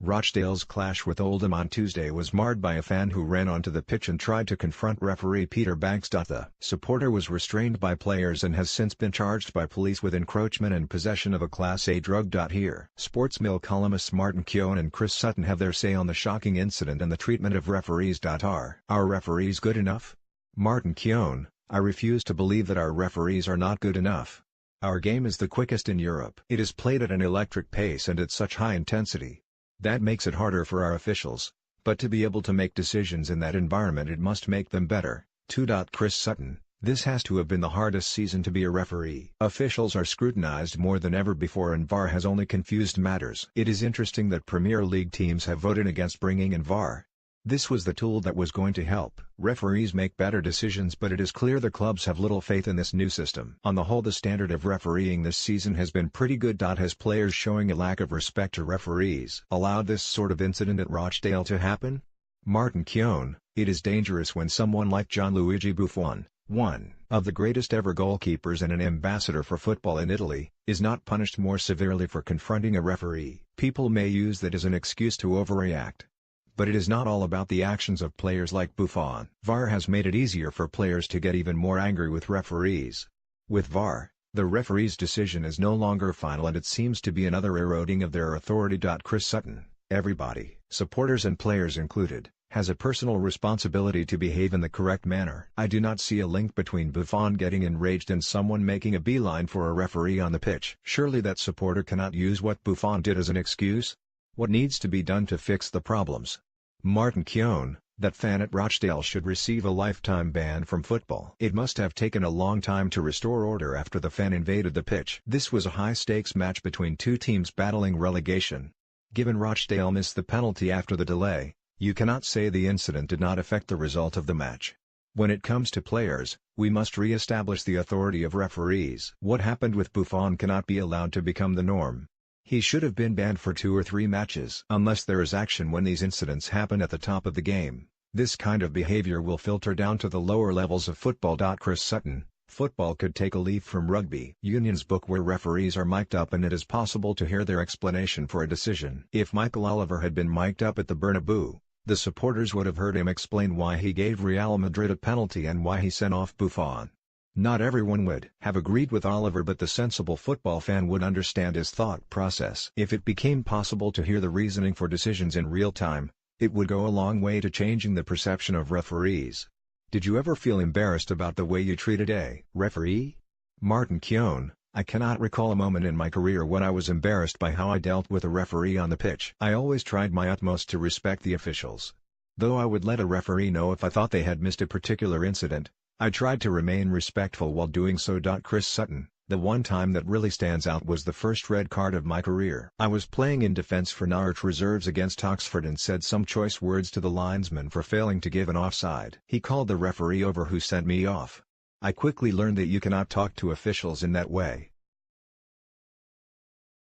Rochdale's clash with Oldham on Tuesday was marred by a fan who ran onto the pitch and tried to confront referee Peter Banks. The supporter was restrained by players and has since been charged by police with encroachment and possession of a Class A drug. Here, Sportsmill columnists Martin Keown and Chris Sutton have their say on the shocking incident and the treatment of referees. Are our referees good enough? Martin Keown: I refuse to believe that our referees are not good enough. Our game is the quickest in Europe. It is played at an electric pace and at such high intensity. That makes it harder for our officials, but to be able to make decisions in that environment it must make them better, too. Chris Sutton: this has to have been the hardest season to be a referee. Officials are scrutinized more than ever before and VAR has only confused matters. It is interesting that Premier League teams have voted against bringing in VAR. This was the tool that was going to help referees make better decisions, but it is clear the clubs have little faith in this new system. On the whole, the standard of refereeing this season has been pretty good. Has players showing a lack of respect to referees allowed this sort of incident at Rochdale to happen? Martin Keown: it is dangerous when someone like Gianluigi Buffon, one of the greatest ever goalkeepers and an ambassador for football in Italy, is not punished more severely for confronting a referee. People may use that as an excuse to overreact, but it is not all about the actions of players like Buffon. VAR has made it easier for players to get even more angry with referees. With VAR, the referee's decision is no longer final and it seems to be another eroding of their authority. Chris Sutton: everybody, supporters and players included, has a personal responsibility to behave in the correct manner. I do not see a link between Buffon getting enraged and someone making a beeline for a referee on the pitch. Surely that supporter cannot use what Buffon did as an excuse? What needs to be done to fix the problems? Martin Keown: that fan at Rochdale should receive a lifetime ban from football. It must have taken a long time to restore order after the fan invaded the pitch. This was a high-stakes match between two teams battling relegation. Given Rochdale missed the penalty after the delay, you cannot say the incident did not affect the result of the match. When it comes to players, we must re-establish the authority of referees. What happened with Buffon cannot be allowed to become the norm. He should have been banned for 2 or 3 matches. Unless there is action when these incidents happen at the top of the game, this kind of behavior will filter down to the lower levels of football. Chris Sutton: football could take a leaf from rugby union's book where referees are mic'd up and it is possible to hear their explanation for a decision. If Michael Oliver had been mic'd up at the Bernabeu, the supporters would have heard him explain why he gave Real Madrid a penalty and why he sent off Buffon. Not everyone would have agreed with Oliver, but the sensible football fan would understand his thought process. If it became possible to hear the reasoning for decisions in real time, it would go a long way to changing the perception of referees. Did you ever feel embarrassed about the way you treated a referee? Martin Keown: I cannot recall a moment in my career when I was embarrassed by how I dealt with a referee on the pitch. I always tried my utmost to respect the officials. Though I would let a referee know if I thought they had missed a particular incident, I tried to remain respectful while doing so. Chris Sutton: the one time that really stands out was the first red card of my career. I was playing in defence for Norwich Reserves against Oxford and said some choice words to the linesman for failing to give an offside. He called the referee over who sent me off. I quickly learned that you cannot talk to officials in that way.